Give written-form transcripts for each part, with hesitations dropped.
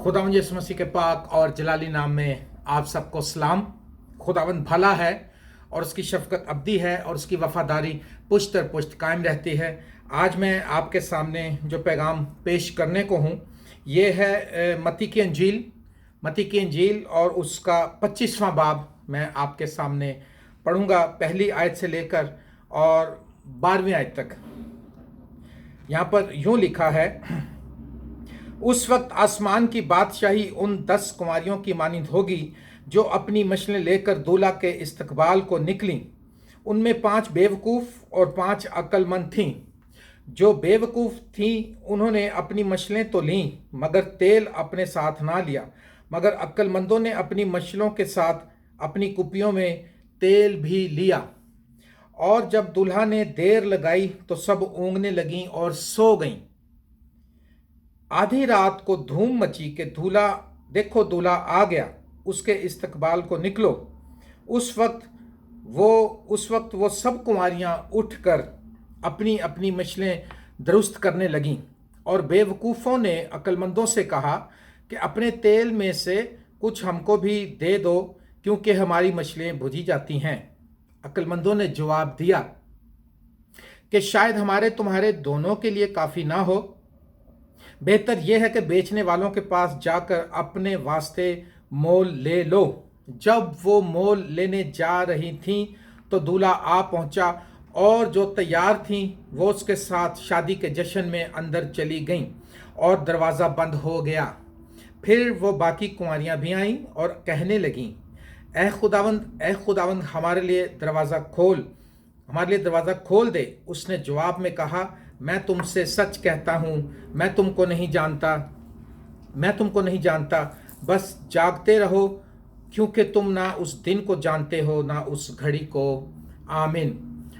खुदावंद यीशु मसीह के पाक और जलाली नाम में आप सबको सलाम। खुदावंद भला है और उसकी शफकत अब्दी है और उसकी वफादारी पुश्त दर पुश्त कायम रहती है। आज मैं आपके सामने जो पैगाम पेश करने को हूँ ये है मत्ती की अंजील और उसका 25वां बाब मैं आपके सामने पढ़ूंगा, पहली आयत से लेकर और 12वीं आयत तक। यहाँ पर यूं लिखा है, उस वक्त आसमान की बादशाही उन 10 कुंवारियों की मानिंद होगी जो अपनी मशलें लेकर दूल्हा के इस्तकबाल को निकलीं। उनमें 5 बेवकूफ़ और 5 अक्लमंद थीं। जो बेवकूफ़ थीं उन्होंने अपनी मशलें तो लीं मगर तेल अपने साथ ना लिया, मगर अक्लमंदों ने अपनी मशलों के साथ अपनी कुपियों में तेल भी लिया। और जब दूल्हा ने देर लगाई तो सब ऊँघने लगीं और सो गईं। आधी रात को धूम मची कि देखो दूल्हा आ गया, उसके इस्तकबाल को निकलो। उस वक्त वो सब कुंवारियां उठकर अपनी अपनी मशलें दुरुस्त करने लगीं। और बेवकूफ़ों ने अक्लमंदों से कहा कि अपने तेल में से कुछ हमको भी दे दो, क्योंकि हमारी मछलियाँ बुझी जाती हैं। अक्लमंदों ने जवाब दिया कि शायद हमारे तुम्हारे दोनों के लिए काफ़ी ना हो। बेहतर यह है कि बेचने वालों के पास जाकर अपने वास्ते मोल ले लो। जब वो मोल लेने जा रही थीं तो दूल्हा आ पहुंचा और जो तैयार थीं वो उसके साथ शादी के जश्न में अंदर चली गईं और दरवाज़ा बंद हो गया। फिर वो बाकी कुंवारियां भी आईं और कहने लगीं, ए खुदावंद हमारे लिए दरवाज़ा खोल दे। उसने जवाब में कहा, मैं तुमसे सच कहता हूँ, मैं तुमको नहीं जानता। बस जागते रहो, क्योंकि तुम ना उस दिन को जानते हो ना उस घड़ी को। आमीन।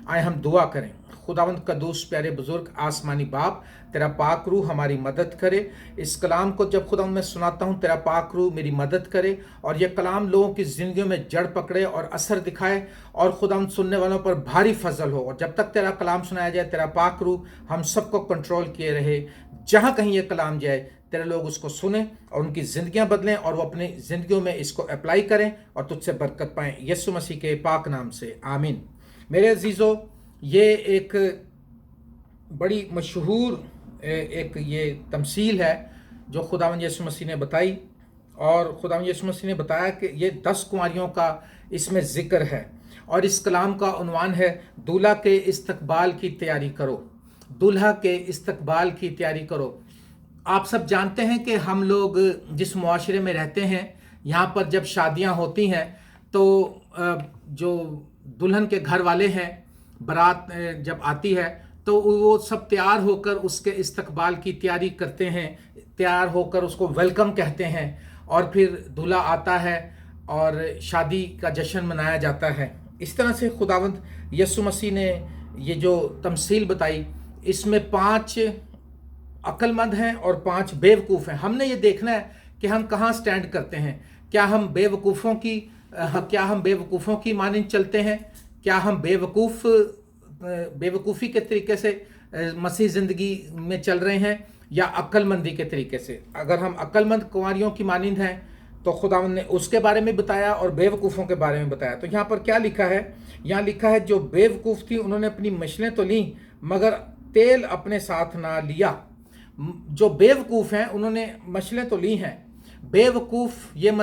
आए हम दुआ करें। खुदावंद कदूस प्यारे बुजुर्ग आसमानी बाप, तेरा पाक रूह हमारी मदद करे। इस कलाम को जब खुदावंद मैं सुनाता हूँ, तेरा पाक रूह मेरी मदद करे और यह कलाम लोगों की ज़िंदगियों में जड़ पकड़े और असर दिखाए और खुदावंद सुनने वालों पर भारी फजल हो। और जब तक तेरा कलाम सुनाया जाए, तेरा पाक रूह हम सबको कंट्रोल किए रहे। जहाँ कहीं ये कलाम जाए, तेरे लोग उसको सुने और उनकी ज़िंदगियाँ बदलें और वो अपनी ज़िंदगियों में इसको अप्लाई करें और तुझसे बरकत पाएँ। यीशु मसीह के पाक नाम से आमीन। मेरे अजीज़ों, ये एक बड़ी मशहूर ये तमसील है जो खुदावंद यीशु मसीह ने बताई। और खुदावंद यीशु मसीह ने बताया कि ये 10 कुंवारियों का इसमें ज़िक्र है और इस कलाम का उन्वान है, दूल्हा के इस्तकबाल की तैयारी करो। दूल्हा के इस्तकबाल की तैयारी करो। आप सब जानते हैं कि हम लोग जिस मुआशरे में रहते हैं, यहाँ पर जब शादियाँ होती हैं तो जो दुल्हन के घर वाले हैं, बारात जब आती है तो वो सब तैयार होकर उसके इस्तकबाल की तैयारी करते हैं, तैयार होकर उसको वेलकम कहते हैं और फिर दूल्हा आता है और शादी का जश्न मनाया जाता है। इस तरह से खुदावंद यीशु मसीह ने ये जो तमसील बताई, इसमें 5 अक्लमंद हैं और 5 बेवकूफ़ हैं। हमने ये देखना है कि हम कहाँ स्टैंड करते हैं। क्या हम बेवकूफ़ों की मानिंद चलते हैं? क्या हम बेवकूफ़ी के तरीके से मसीह ज़िंदगी में चल रहे हैं या अक्लमंदी के तरीके से? अगर हम अक्लमंद कुंवारियों की मानिंद हैं तो खुदावंद ने उसके बारे में बताया और बेवकूफ़ों के बारे में बताया। तो यहाँ पर क्या लिखा है? यहाँ लिखा है, जो बेवकूफ़ थी उन्होंने अपनी मशलें तो लीं मगर तेल अपने साथ ना लिया। जो बेवकूफ़ हैं उन्होंने मशलें तो ली हैं। बेवकूफ़ ये उन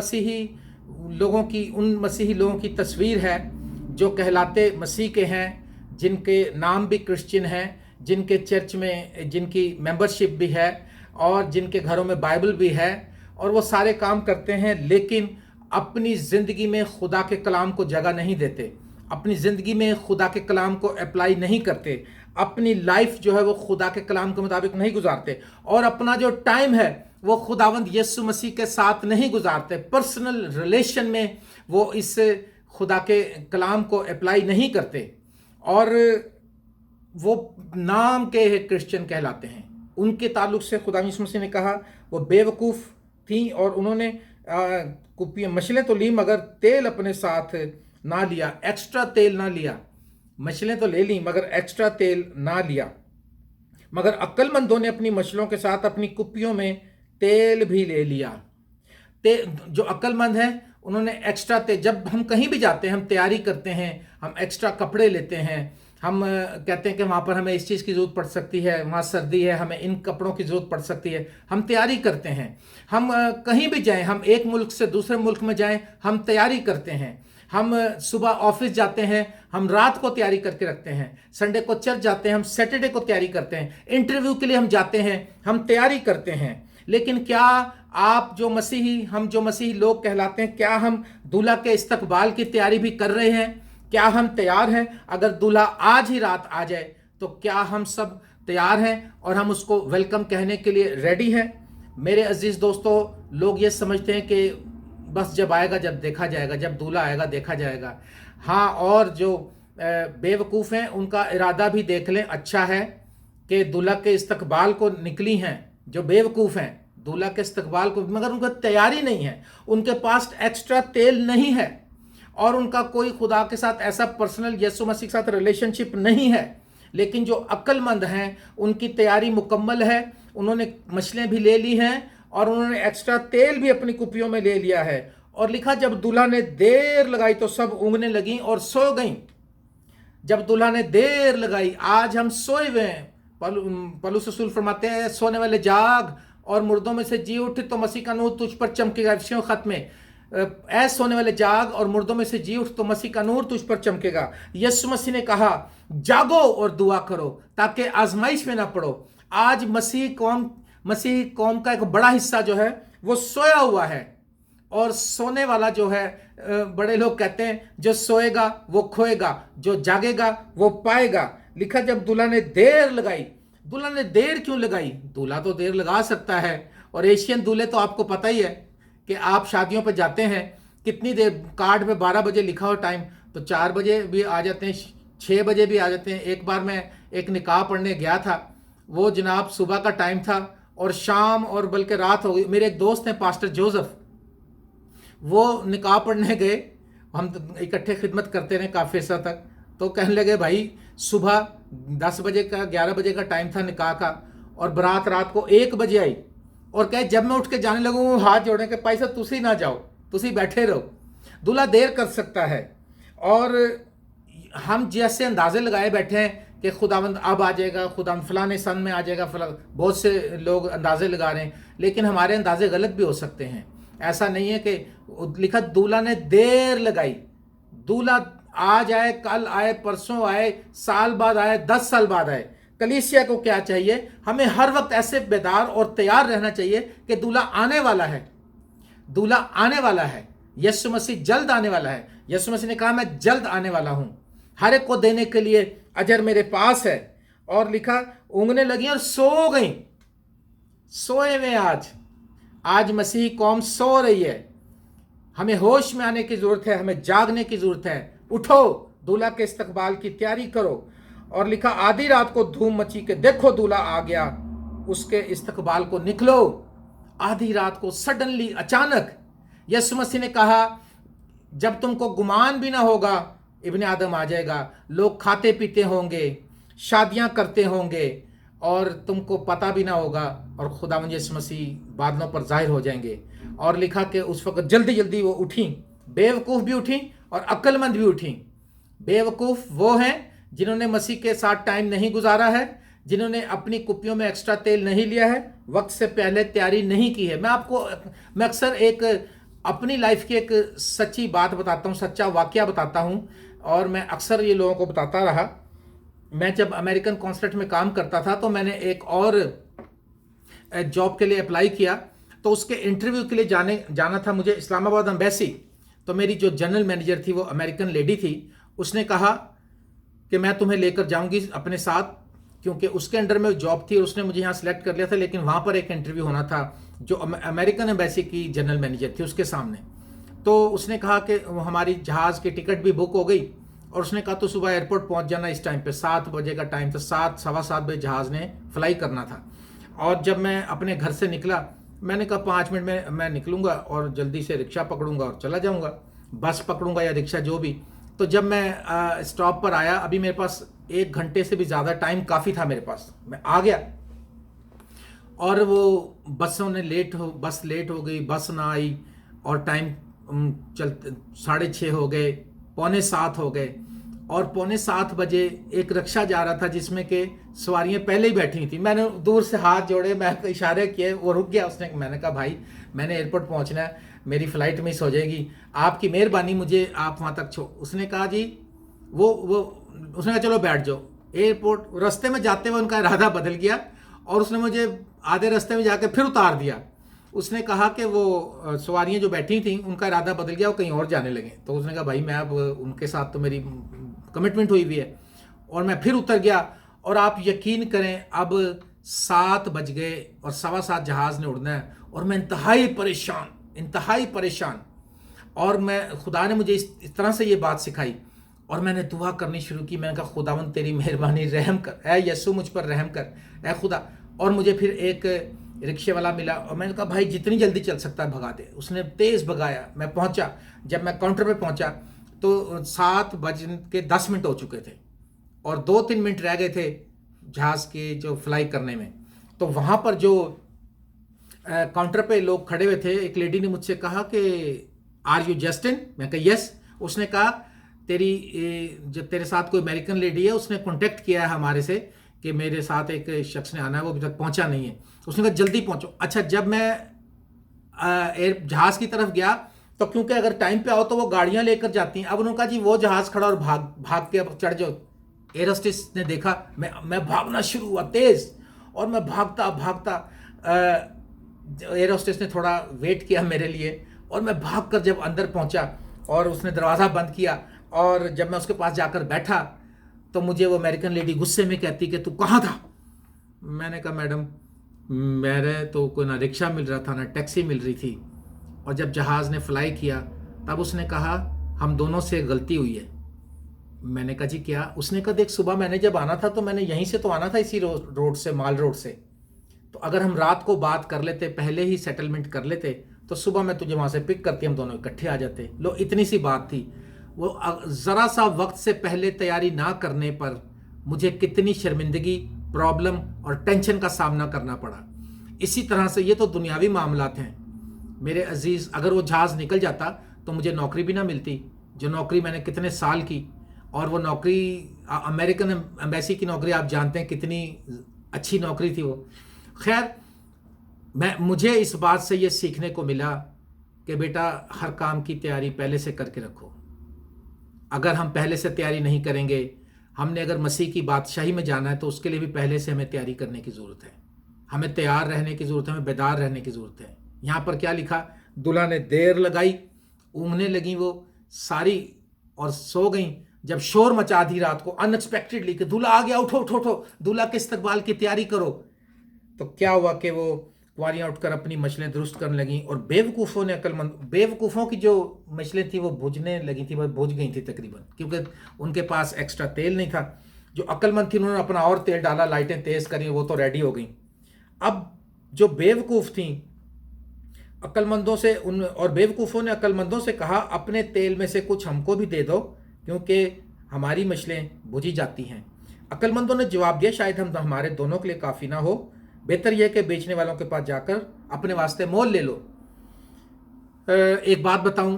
मसीही लोगों की तस्वीर है जो कहलाते मसीह के हैं, जिनके नाम भी क्रिश्चियन हैं, जिनके चर्च में जिनकी मेंबरशिप भी है और जिनके घरों में बाइबल भी है और वो सारे काम करते हैं, लेकिन अपनी ज़िंदगी में खुदा के कलाम को जगह नहीं देते, अपनी ज़िंदगी में खुदा के कलाम को अप्लाई नहीं करते, अपनी लाइफ जो है वो खुदा के कलाम के मुताबिक नहीं गुजारते और अपना जो टाइम है वो खुदावंद यीशु मसीह के साथ नहीं गुजारते। पर्सनल रिलेशन में वो इस खुदा के कलाम को अप्लाई नहीं करते और वो नाम के क्रिश्चियन कहलाते हैं। उनके ताल्लुक से खुदा यीशु मसीह ने कहा वो बेवकूफ़ थी और उन्होंने कुपियाँ मछलें तो ली मगर तेल अपने साथ ना लिया, एक्स्ट्रा तेल ना लिया। मछलें तो ले ली मगर एक्स्ट्रा तेल ना लिया। मगर अक्लमंदों ने अपनी मछलों के साथ अपनी कुपियों में तेल भी ले लिया। जो अक्लमंद हैं उन्होंने एक्स्ट्रा जब हम कहीं भी जाते हैं, हम तैयारी करते हैं, हम एक्स्ट्रा कपड़े लेते हैं, हम कहते हैं कि वहाँ पर हमें इस चीज़ की ज़रूरत पड़ सकती है, वहाँ सर्दी है, हमें इन कपड़ों की ज़रूरत पड़ सकती है, हम तैयारी करते हैं। हम कहीं भी जाएं, हम एक मुल्क से दूसरे मुल्क में जाएं, हम तैयारी करते हैं। हम सुबह ऑफिस जाते हैं, हम रात को तैयारी करके रखते हैं। संडे को चर्च जाते हैं, हम सैटरडे को तैयारी करते हैं। इंटरव्यू के लिए हम जाते हैं, हम तैयारी करते हैं। लेकिन क्या आप जो मसीही, हम जो मसीही लोग कहलाते हैं, क्या हम दूल्हा के इस्तकबाल की तैयारी भी कर रहे हैं? क्या हम तैयार हैं? अगर दूल्हा आज ही रात आ जाए तो क्या हम सब तैयार हैं और हम उसको वेलकम कहने के लिए रेडी हैं? मेरे अजीज दोस्तों, लोग ये समझते हैं कि बस जब आएगा जब देखा जाएगा, जब दूल्हा आएगा देखा जाएगा। हाँ, और जो बेवकूफ़ हैं उनका इरादा भी देख लें। अच्छा है कि दूल्हा के इस्तकबाल को निकली हैं। जो बेवकूफ़ हैं दूल्हा के इस्तकबाल को, मगर उनका तैयारी नहीं है, उनके पास एक्स्ट्रा तेल नहीं है और उनका कोई खुदा के साथ ऐसा पर्सनल यीशु मसीह के साथ रिलेशनशिप नहीं है। लेकिन जो अक्लमंद हैं उनकी तैयारी मुकम्मल है। उन्होंने मछलियाँ भी ले ली हैं और उन्होंने एक्स्ट्रा तेल भी अपनी कुपियों में ले लिया है। और लिखा, जब दूल्हा ने देर लगाई तो सब ऊँघने लगी और सो गईं। जब दूल्हा ने देर लगाई, आज हम सोए हुए हैं। पौलुस रसूल फरमाते हैं, सोने वाले जाग और मुर्दों में से जी उठ तो मसीह का नूर तुझ पर चमकेगा। इफ्सियों खत में, ऐ सोने वाले जाग और मुर्दों में से जी उठ तो मसीह का नूर तुझ पर चमकेगा। यीशु मसीह ने कहा, जागो और दुआ करो ताकि आजमाइश में ना पड़ो। आज मसीह कौम का एक बड़ा हिस्सा जो है वो सोया हुआ है। और सोने वाला जो है, बड़े लोग कहते हैं, जो सोएगा वो खोएगा, जो जागेगा वो पाएगा। लिखा, जब दूल्हा ने देर लगाई। दूल्हा ने देर क्यों लगाई? दूल्हा तो देर लगा सकता है। और एशियन दूल्हे तो आपको पता ही है कि आप शादियों पर जाते हैं, कितनी देर, कार्ड पे 12 बजे लिखा हो टाइम, तो 4 बजे भी आ जाते हैं, 6 बजे भी आ जाते हैं। एक बार मैं एक निकाह पढ़ने गया था, वो जनाब सुबह का टाइम था और शाम और बल्कि रात हो गई। मेरे एक दोस्त हैं पास्टर जोसेफ, वो निकाह पढ़ने गए, हम इकट्ठे खिदमत करते रहे काफ़ी अर्सा तक। तो कहने लगे, भाई सुबह 10 बजे का 11 बजे का टाइम था निकाह का और बारात रात को 1 बजे आई। और कहे, जब मैं उठ के जाने लगूँ, वो हाथ जोड़े के, पैसा तुसी ना जाओ, तुसी बैठे रहो। दूल्हा देर कर सकता है। और हम जैसे अंदाजे लगाए बैठे हैं कि खुदावंद अब आ जाएगा, खुदावंद फलाने सन में आ जाएगा, बहुत से लोग अंदाजे लगा रहे हैं, लेकिन हमारे अंदाजे गलत भी हो सकते हैं। ऐसा नहीं है कि लिखा, दूल्हा ने देर लगाई। दूल्हा आज आए, कल आए, परसों आए, साल बाद आए, 10 साल बाद आए, कलीसिया को क्या चाहिए? हमें हर वक्त ऐसे बेदार और तैयार रहना चाहिए कि दूल्हा आने वाला है, दूल्हा आने वाला है। यीशु मसीह जल्द आने वाला है। यीशु मसीह ने कहा, मैं जल्द आने वाला हूं, हर एक को देने के लिए अजर मेरे पास है। और लिखा, ऊँघने लगी और सो गई। सोए में आज मसीही कौम सो रही है। हमें होश में आने की जरूरत है, हमें जागने की जरूरत है। उठो, दूल्हा के इस्तकबाल की तैयारी करो। और लिखा, आधी रात को धूम मची के देखो दूल्हा आ गया, उसके इस्तकबाल को निकलो। आधी रात को, सडनली, अचानक। यीशु मसीह ने कहा, जब तुमको गुमान भी ना होगा, इब्ने आदम आ जाएगा। लोग खाते पीते होंगे, शादियां करते होंगे और तुमको पता भी ना होगा, और खुदावंद यीशु मसीह बादलों पर जाहिर हो जाएंगे। और लिखा कि उस वक्त जल्दी जल्दी वो उठी, बेवकूफ़ भी उठी और अक्लमंद भी उठी। बेवकूफ़ वो हैं जिन्होंने मसीह के साथ टाइम नहीं गुजारा है, जिन्होंने अपनी कुपियों में एक्स्ट्रा तेल नहीं लिया है, वक्त से पहले तैयारी नहीं की है। मैं अक्सर एक अपनी लाइफ की एक सच्ची बात बताता हूँ, सच्चा वाकया बताता हूँ, और मैं अक्सर ये लोगों को बताता रहा। मैं जब अमेरिकन कॉन्सुलेट में काम करता था तो मैंने एक और जॉब के लिए अप्लाई किया। तो उसके इंटरव्यू के लिए जाना था मुझे इस्लामाबाद एम्बेसी। तो मेरी जो जनरल मैनेजर थी, वो अमेरिकन लेडी थी। उसने कहा कि मैं तुम्हें लेकर जाऊंगी अपने साथ, क्योंकि उसके अंडर में जॉब थी और उसने मुझे यहाँ सेलेक्ट कर लिया था। लेकिन वहाँ पर एक इंटरव्यू होना था जो अमेरिकन एम्बेसी की जनरल मैनेजर थी, उसके सामने। तो उसने कहा कि हमारी जहाज़ की टिकट भी बुक हो गई, और उसने कहा तो सुबह एयरपोर्ट पहुँच जाना इस टाइम पे। 7 बजे का टाइम था, 7 सवा 7 बजे जहाज़ ने फ्लाई करना था। और जब मैं अपने घर से निकला, मैंने कहा 5 मिनट में मैं निकलूँगा और जल्दी से रिक्शा पकड़ूंगा और चला जाऊँगा, बस पकड़ूंगा या रिक्शा, जो भी। तो जब मैं स्टॉप पर आया, अभी मेरे पास 1 घंटे से भी ज़्यादा टाइम काफ़ी था मेरे पास, मैं आ गया। और वो बस लेट हो गई, बस ना आई। और टाइम चलते 6:30 हो गए, 6:45 हो गए, और 6:45 बजे एक रिक्शा जा रहा था जिसमें के सवारियां पहले ही बैठी हुई थी। मैंने दूर से हाथ जोड़े, मैं इशारे किए, वो रुक गया। मैंने कहा भाई मैंने एयरपोर्ट पहुंचना है, मेरी फ़्लाइट मिस हो जाएगी, आपकी मेहरबानी मुझे आप वहाँ तक उसने कहा जी वो उसने कहा चलो बैठ जाओ। एयरपोर्ट रास्ते में जाते हुए उनका इरादा बदल गया और उसने मुझे आधे रास्ते में जाकर फिर उतार दिया। उसने कहा कि वो सवारियां जो बैठी थी उनका इरादा बदल गया, वो कहीं और जाने लगे। तो उसने कहा भाई मैं अब उनके साथ तो मेरी कमिटमेंट हुई हुई है, और मैं फिर उतर गया। और आप यकीन करें अब 7 बज गए और 7:15 जहाज़ ने उड़ना है, और मैं इंतहाई परेशान। और मैं खुदा ने मुझे इस तरह से ये बात सिखाई, और मैंने दुआ करनी शुरू की। मैंने कहा खुदावंद तेरी मेहरबानी, रहम कर, ऐ यस्सु मुझ पर रहम कर, ऐ खुदा। और मुझे फिर एक रिक्शे वाला मिला, और मैंने कहा भाई जितनी जल्दी चल सकता है भगा दे। उसने तेज़ भगाया, मैं पहुंचा। जब मैं काउंटर पे पहुंचा तो 7:10 हो चुके थे, और 2-3 मिनट रह गए थे जहाज़ के जो फ्लाई करने में। तो वहाँ पर जो काउंटर पे लोग खड़े हुए थे, एक लेडी ने मुझसे कहा कि आर यू जस्टिन? मैं कहा यस। उसने कहा जब तेरे साथ कोई अमेरिकन लेडी है, उसने कांटेक्ट किया है हमारे से कि मेरे साथ एक शख्स ने आना है, वो अभी तक पहुंचा नहीं है। उसने कहा जल्दी पहुंचो। अच्छा, जब मैं जहाज़ की तरफ गया तो क्योंकि अगर टाइम पे आओ तो वो गाड़ियां लेकर जाती हैं। अब उन्होंने कहा जी वो जहाज़ खड़ा और भाग के अब चढ़ जाओ। एयर होस्टेस ने देखा, मैं भागना शुरू हुआ तेज़, और मैं भागता एयर होस्टेस ने थोड़ा वेट किया मेरे लिए, और मैं भागकर जब अंदर पहुंचा और उसने दरवाज़ा बंद किया, और जब मैं उसके पास जाकर बैठा तो मुझे वो अमेरिकन लेडी गुस्से में कहती कि तू कहाँ था? मैंने कहा मैडम मेरे तो कोई ना रिक्शा मिल रहा था ना टैक्सी मिल रही थी, और जब जहाज़ ने फ्लाई किया तब उसने कहा हम दोनों से गलती हुई है। मैंने कहा जी क्या? उसने कहा देख सुबह मैंने जब आना था तो मैंने यहीं से तो आना था, इसी रोड से, माल रोड से। तो अगर हम रात को बात कर लेते, पहले ही सेटलमेंट कर लेते, तो सुबह मैं तुझे वहाँ से पिक करती, हम दोनों इकट्ठे आ जाते। लो इतनी सी बात थी। वो ज़रा सा वक्त से पहले तैयारी ना करने पर मुझे कितनी शर्मिंदगी, प्रॉब्लम और टेंशन का सामना करना पड़ा। इसी तरह से ये तो दुनियावी मामलात हैं मेरे अजीज़। अगर वो जहाज़ निकल जाता तो मुझे नौकरी भी ना मिलती, जो नौकरी मैंने कितने साल की, और वो नौकरी अमेरिकन एम्बेसी की नौकरी आप जानते हैं कितनी अच्छी नौकरी थी वो। खैर मुझे इस बात से ये सीखने को मिला कि बेटा हर काम की तैयारी पहले से करके रखो। अगर हम पहले से तैयारी नहीं करेंगे, हमने अगर मसीह की बादशाही में जाना है तो उसके लिए भी पहले से हमें तैयारी करने की ज़रूरत है। हमें तैयार रहने की ज़रूरत है, हमें बेदार रहने की ज़रूरत है। यहाँ पर क्या लिखा? दुल्हा ने देर लगाई, ऊँघने लगी वो सारी और सो गई। जब शोर मचा आधी रात को अनएक्सपेक्टेडली कि दूल्हा आ गया, उठो उठो उठो, दूल्हा के इस्तकबाल की तैयारी करो, तो क्या हुआ कि वो कुंवारियाँ उठकर अपनी मछलियाँ दुरुस्त करने लगीं, और बेवकूफ़ों की जो मछलियाँ थी वो भुजने लगी थी, वो भुज गई थी तकरीबन, क्योंकि उनके पास एक्स्ट्रा तेल नहीं था। जो अक्लमंद थी उन्होंने अपना और तेल डाला, लाइटें तेज़ करी, वो तो रेडी हो गई। अब जो बेवकूफ़ थी अक्लमंदों से और बेवकूफ़ों ने अक्लमंदों से कहा अपने तेल में से कुछ हमको भी दे दो, क्योंकि हमारी मछलियाँ बुझी जाती हैं। अक्लमंदों ने जवाब दिया शायद हमारे दोनों के लिए काफ़ी ना हो, बेहतर यह कि बेचने वालों के पास जाकर अपने वास्ते मोल ले लो। एक बात बताऊं,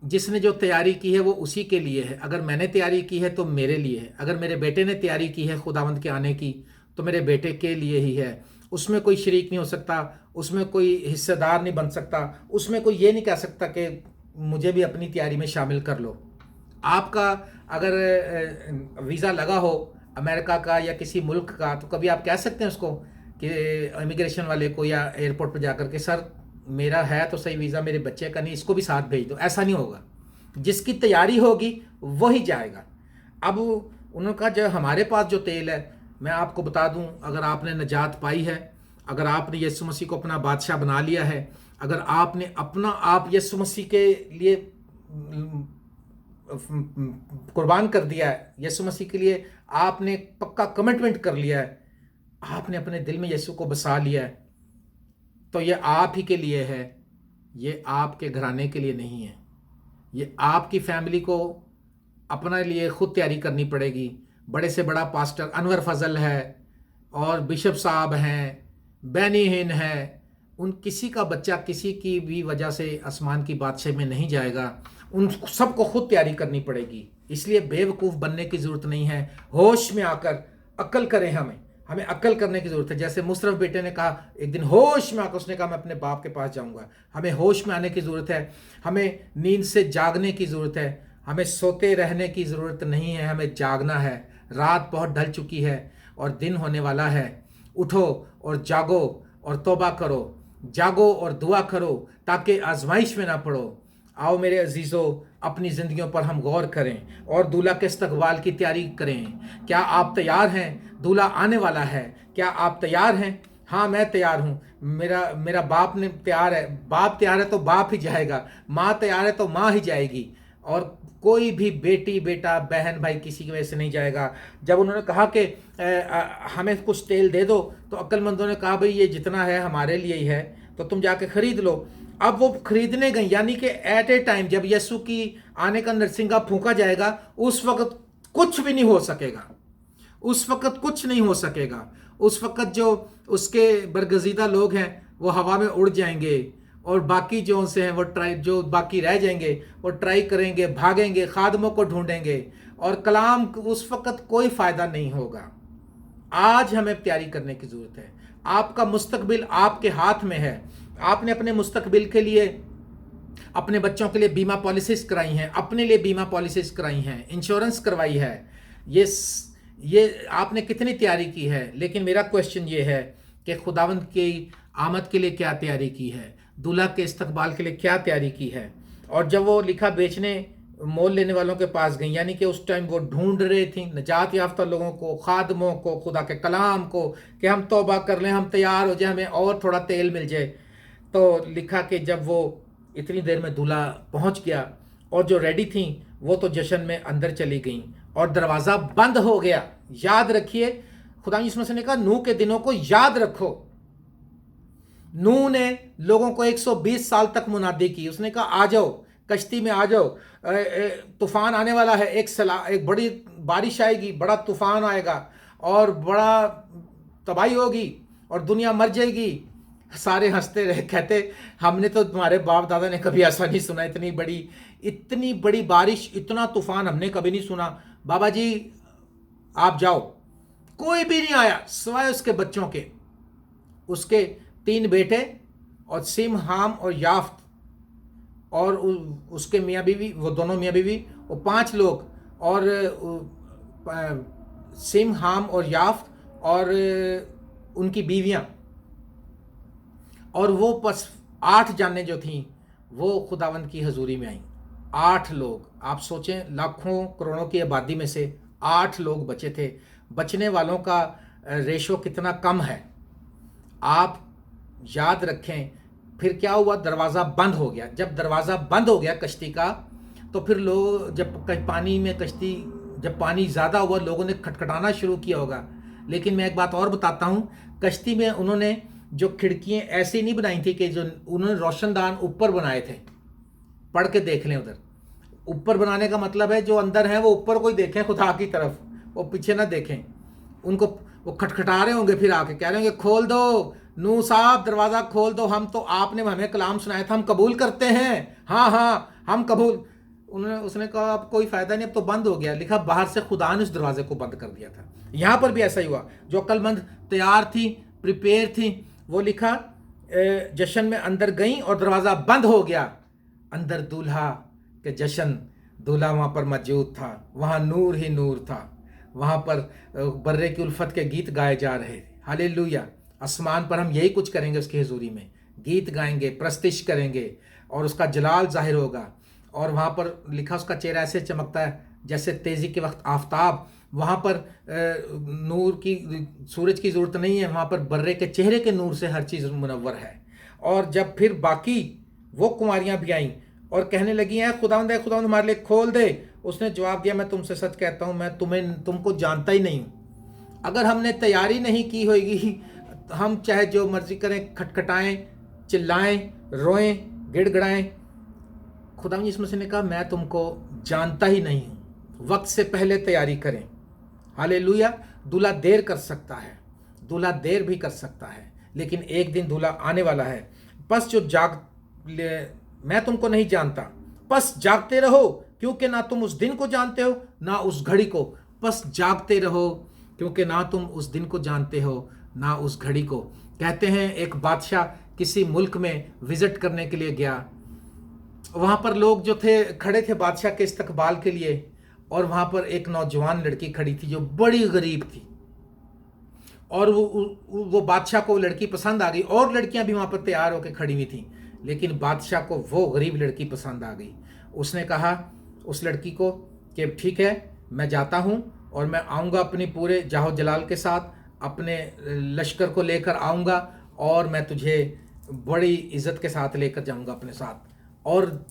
जिसने जो तैयारी की है वो उसी के लिए है। अगर मैंने तैयारी की है तो मेरे लिए है। अगर मेरे बेटे ने तैयारी की है खुदावंद के आने की तो मेरे बेटे के लिए ही है। उसमें कोई शरीक नहीं हो सकता, उसमें कोई हिस्सेदार नहीं बन सकता, उसमें कोई ये नहीं कह सकता कि मुझे भी अपनी तैयारी में शामिल कर लो। आपका अगर वीज़ा लगा हो अमेरिका का या किसी मुल्क का, तो कभी आप कह सकते हैं उसको कि इमिग्रेशन वाले को या एयरपोर्ट पर जाकर के सर मेरा है तो सही वीज़ा, मेरे बच्चे का नहीं, इसको भी साथ भेज दो। ऐसा नहीं होगा। जिसकी तैयारी होगी वही जाएगा। अब उन्होंने कहा जब हमारे पास जो तेल है, मैं आपको बता दूं, अगर आपने नजात पाई है, अगर आपने यीशु मसीह को अपना बादशाह बना लिया है, अगर आपने अपना आप यीशु मसीह के लिए कुर्बान कर दिया है, यीशु मसीह के लिए आपने पक्का कमिटमेंट कर लिया है, आपने अपने दिल में यीशु को बसा लिया है, तो ये आप ही के लिए है, ये आपके घराने के लिए नहीं है। ये आपकी फैमिली को अपने लिए खुद तैयारी करनी पड़ेगी। बड़े से बड़ा पास्टर अनवर फजल है, और बिशप साहब हैं, बैनी हिन है, उन किसी का बच्चा किसी की भी वजह से आसमान की बादशाही में नहीं जाएगा। उन सबको खुद तैयारी करनी पड़ेगी। इसलिए बेवकूफ़ बनने की ज़रूरत नहीं है, होश में आकर अक्ल करें। हमें अक्ल करने की ज़रूरत है। जैसे मुशर्रफ बेटे ने कहा एक दिन होश में आकर, उसने कहा मैं अपने बाप के पास जाऊंगा। हमें होश में आने की ज़रूरत है। हमें नींद से जागने की ज़रूरत है। हमें सोते रहने की ज़रूरत नहीं है, हमें जागना है। रात बहुत ढल चुकी है और दिन होने वाला है। उठो और जागो और तौबा करो, जागो और दुआ करो ताकि आजमाइश में ना पड़ो। आओ मेरे अजीज़ों, अपनी ज़िंदगियों पर हम गौर करें और दूल्हा के इस्तकबाल की तैयारी करें। क्या आप तैयार हैं? दूल्हा आने वाला है, क्या आप तैयार हैं? हाँ, मैं तैयार हूँ। मेरा बाप ने तैयार है। बाप तैयार है तो बाप ही जाएगा, माँ तैयार है तो माँ ही जाएगी। और कोई भी बेटी बेटा बहन भाई किसी की वजह से नहीं जाएगा। जब उन्होंने कहा कि हमें कुछ तेल दे दो, तो अक्लमंदों ने कहा भाई ये जितना है हमारे लिए ही है, तो तुम जाके खरीद लो। अब वो खरीदने गई, यानी कि एट ए टाइम जब यीशु की आने का नरसिंगा फूंका जाएगा, उस वक्त कुछ भी नहीं हो सकेगा। उस वक्त कुछ नहीं हो सकेगा। उस वक्त जो उसके बरगजीदा लोग हैं वो हवा में उड़ जाएंगे, और बाकी जो उनसे हैं वो जो बाकी रह जाएंगे वो ट्राई करेंगे, भागेंगे, खादमों को ढूंढेंगे, और कलाम उस वक्त कोई फ़ायदा नहीं होगा। आज हमें तैयारी करने की ज़रूरत है। आपका मुस्तकबिल आपके हाथ में है। आपने अपने मुस्तकबिल के लिए अपने बच्चों के लिए बीमा पॉलिसीज कराई हैं, अपने लिए बीमा पॉलिसीज कराई हैं, इंश्योरेंस करवाई है। ये आपने कितनी तैयारी की है? लेकिन मेरा क्वेश्चन ये है कि खुदावंद की आमद के लिए क्या तैयारी की है? दूल्हा के इस्तकबाल के लिए क्या तैयारी की है? और जब वो लिखा बेचने मोल लेने वालों के पास गई, यानी कि उस टाइम वो ढूंढ रहे थी नजात याफ्ता लोगों को, खादमों को, खुदा के कलाम को, कि हम तौबा कर लें, हम तैयार हो जाए, हमें और थोड़ा तेल मिल जाए। तो लिखा कि जब वो इतनी देर में दूल्हा पहुंच गया और जो रेडी थी वो तो जश्न में अंदर चली गई और दरवाज़ा बंद हो गया। याद रखिए, खुदा यीशु मसीह ने कहा नूह के दिनों को याद रखो। नूह ने लोगों को 120 साल तक मुनादी की। उसने कहा आ जाओ, कश्ती में आ जाओ, तूफान आने वाला है, एक बड़ी बारिश आएगी, बड़ा तूफान आएगा और बड़ा तबाही होगी और दुनिया मर जाएगी। सारे हंसते रहे, कहते हमने तो तुम्हारे बाप दादा ने कभी ऐसा नहीं सुना, इतनी बड़ी बारिश, इतना तूफान हमने कभी नहीं सुना। बाबा जी आप जाओ। कोई भी नहीं आया सिवाय उसके बच्चों के, उसके 3 बेटे और सिम, हाम और याफ्त, और उसके मियाँ बीवी, वो दोनों मियाँ बीवी, वो 5 लोग, और सिम, हाम और याफ्त और उनकी बीवियाँ, और वो बस 8 जानें जो थीं वो खुदावंद की हजूरी में आईं। 8 लोग, आप सोचें लाखों करोड़ों की आबादी में से 8 लोग बचे थे। बचने वालों का रेशो कितना कम है आप याद रखें। फिर क्या हुआ? दरवाज़ा बंद हो गया। जब दरवाज़ा बंद हो गया कश्ती का, तो फिर लोग जब पानी में कश्ती, जब पानी ज़्यादा हुआ, लोगों ने खटखटाना शुरू किया होगा। लेकिन मैं एक बात और बताता हूँ, कश्ती में उन्होंने जो खिड़कियाँ ऐसी नहीं बनाई थी कि जो उन्होंने रोशनदान ऊपर बनाए थे। पढ़ के देख लें उधर। ऊपर बनाने का मतलब है जो अंदर है वो ऊपर को ही देखें, खुदा की तरफ, वो पीछे ना देखें। उनको वो खटखटा रहे होंगे, फिर आके कह रहे होंगे खोल दो नूह साहब, दरवाज़ा खोल दो, हम तो आपने हमें कलाम सुनाया था, हम कबूल करते हैं, हाँ हाँ हम कबूल। उसने कहा अब कोई फ़ायदा नहीं, अब तो बंद हो गया। लिखा बाहर से खुदा ने उस दरवाजे को बंद कर दिया था। यहाँ पर भी ऐसा ही हुआ। जो अक्लमंद तैयार थी, प्रिपेयर थी, वो लिखा जश्न में अंदर गई और दरवाज़ा बंद हो गया। अंदर दूल्हा के जश्न, दूल्हा वहाँ पर मौजूद था, वहाँ नूर ही नूर था, वहाँ पर बर्रे की उल्फत के गीत गाए जा रहे। हालेलुया। आसमान पर हम यही कुछ करेंगे, उसकी हजूरी में गीत गाएंगे, प्रस्तिश करेंगे और उसका जलाल जाहिर होगा। और वहाँ पर लिखा उसका चेहरा ऐसे चमकता है जैसे तेज़ी के वक्त आफताब। वहाँ पर नूर की, सूरज की ज़रूरत नहीं है, वहाँ पर बर्रे के चेहरे के नूर से हर चीज़ मुनव्वर है। और जब फिर बाकी वो कुमारियाँ भी आईं और कहने लगी हैं खुदावंद हमारे लिए खोल दे, उसने जवाब दिया मैं तुमसे सच कहता हूँ, मैं तुमको जानता ही नहीं हूँ। अगर हमने तैयारी नहीं की होगी, हम चाहे जो मर्जी करें, खटखटाएं, चिल्लाएं, रोएं, गिड़गिड़ाएं, खुदावंद यीशु मसीह ने कहा मैं तुमको जानता ही नहीं हूँ। वक्त से पहले तैयारी करें। हालेलुया। दूल्हा देर कर सकता है, दूल्हा देर भी कर सकता है, लेकिन एक दिन दूल्हा आने वाला है। बस जो मैं तुमको नहीं जानता, बस जागते रहो, क्योंकि ना तुम उस दिन को जानते हो ना उस घड़ी को। बस जागते रहो, क्योंकि ना तुम उस दिन को जानते हो ना उस घड़ी को। कहते हैं एक बादशाह किसी मुल्क में विजिट करने के लिए गया। वहाँ पर लोग जो थे खड़े थे बादशाह के इस्तकबाल के लिए, और वहाँ पर एक नौजवान लड़की खड़ी थी जो बड़ी गरीब थी, और वो बादशाह को वो लड़की पसंद आ गई, और लड़कियां भी वहाँ पर तैयार होकर खड़ी हुई थी, लेकिन बादशाह को वो गरीब लड़की पसंद आ गई। उसने कहा उस लड़की को कि ठीक है, मैं जाता हूँ और मैं आऊँगा अपनी पूरे जाहो जलाल के साथ, अपने लश्कर को लेकर आऊँगा और मैं तुझे बड़ी इज़्ज़त के साथ लेकर जाऊँगा अपने साथ। और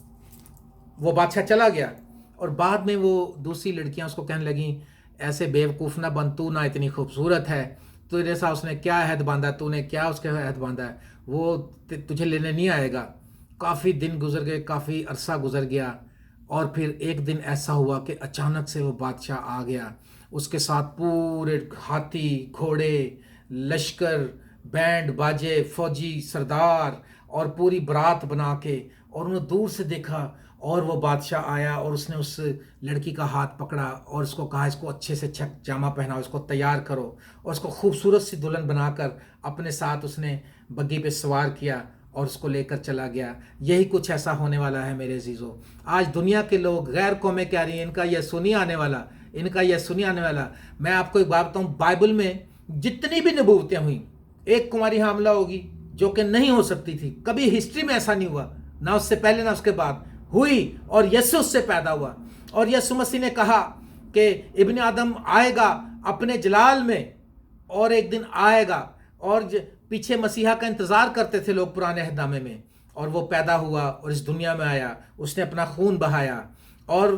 वो बादशाह चला गया, और बाद में वो दूसरी लड़कियां उसको कहने लगी, ऐसे बेवकूफ़ ना बन, तू ना इतनी खूबसूरत है, तेरे साथ उसने क्या अहद बांधा, तूने क्या उसके अहद बांधा है, वो तुझे लेने नहीं आएगा। काफ़ी दिन गुजर गए, काफ़ी अरसा गुजर गया, और फिर एक दिन ऐसा हुआ कि अचानक से वो बादशाह आ गया। उसके साथ पूरे हाथी घोड़े, लश्कर, बैंड बाजे, फौजी सरदार और पूरी बारात बना के, और उन्होंने दूर से देखा, और वो बादशाह आया और उसने उस लड़की का हाथ पकड़ा और उसको कहा इसको अच्छे से अच्छा जामा पहनाओ, इसको तैयार करो, और उसको खूबसूरत सी दुल्हन बनाकर अपने साथ उसने बग्गी पे सवार किया और उसको लेकर चला गया। यही कुछ ऐसा होने वाला है मेरे अजीज़ों। आज दुनिया के लोग, गैर कौमें कह रही हैं इनका यह सुनी आने वाला, इनका यह सुनी आने वाला। मैं आपको एक बात बताऊँ, बाइबल में जितनी भी नबूवतें हुई, एक कुमारी हामला होगी जो कि नहीं हो सकती थी, कभी हिस्ट्री में ऐसा नहीं हुआ, ना उससे पहले ना उसके बाद हुई, और यीशु उससे पैदा हुआ। और यीशु मसीह ने कहा कि इब्ने आदम आएगा अपने जलाल में, और एक दिन आएगा, और पीछे मसीहा का इंतज़ार करते थे लोग पुराने अहदनामे में, और वो पैदा हुआ और इस दुनिया में आया, उसने अपना खून बहाया, और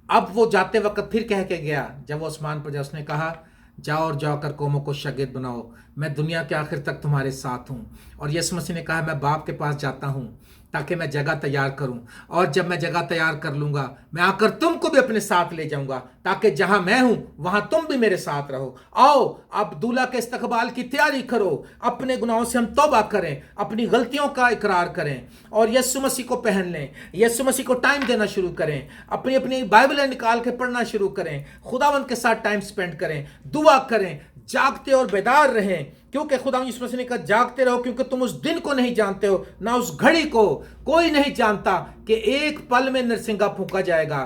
अब वो जाते वक्त फिर कह के गया, जब वो आसमान पर जा, उसने कहा जाओ और जाकर कौमों को शागिर्द बनाओ, मैं दुनिया के आखिर तक तुम्हारे साथ हूँ। और यीशु मसीह ने कहा मैं बाप के पास जाता हूँ ताकि मैं जगह तैयार करूं, और जब मैं जगह तैयार कर लूंगा मैं आकर तुमको भी अपने साथ ले जाऊंगा, ताकि जहां मैं हूं वहां तुम भी मेरे साथ रहो। आओ अब दूल्हा के इस्तकबाल की तैयारी करो, अपने गुनाहों से हम तौबा करें, अपनी गलतियों का इकरार करें और यीशु मसीह को पहन लें, यीशु मसीह को टाइम देना शुरू करें, अपनी अपनी बाइबलें निकाल के पढ़ना शुरू करें, खुदावंद के साथ टाइम स्पेंड करें, दुआ करें, जागते और बेदार रहें, क्योंकि खुदा यीशु मसीह ने कहा जागते रहो, क्योंकि तुम उस दिन को नहीं जानते हो ना उस घड़ी को। कोई नहीं जानता कि एक पल में नरसिंगा फूंका जाएगा।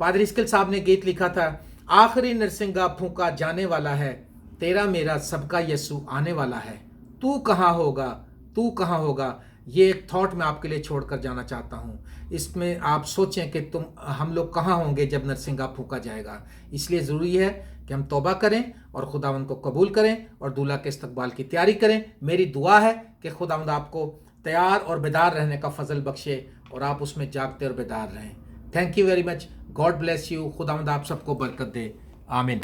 पादरी इस्किल साहब ने गीत लिखा था, आखिरी नरसिंगा फूंका जाने वाला है, तेरा मेरा सबका यीशु आने वाला है, तू कहाँ होगा, तू कहाँ होगा। ये एक थॉट मैं आपके लिए छोड़कर जाना चाहता हूँ। इसमें आप सोचें कि हम लोग कहाँ होंगे जब नरसिंगा फूंका जाएगा। इसलिए ज़रूरी है कि हम तौबा करें और खुदावंद को कबूल करें और दूल्हा के इस्तकबाल की तैयारी करें। मेरी दुआ है कि खुदावंद आपको तैयार और बेदार रहने का फजल बख्शे और आप उसमें जागते और बेदार रहें। Thank you very much. God bless you. खुदावंद आप सबको बरकत दे। आमीन।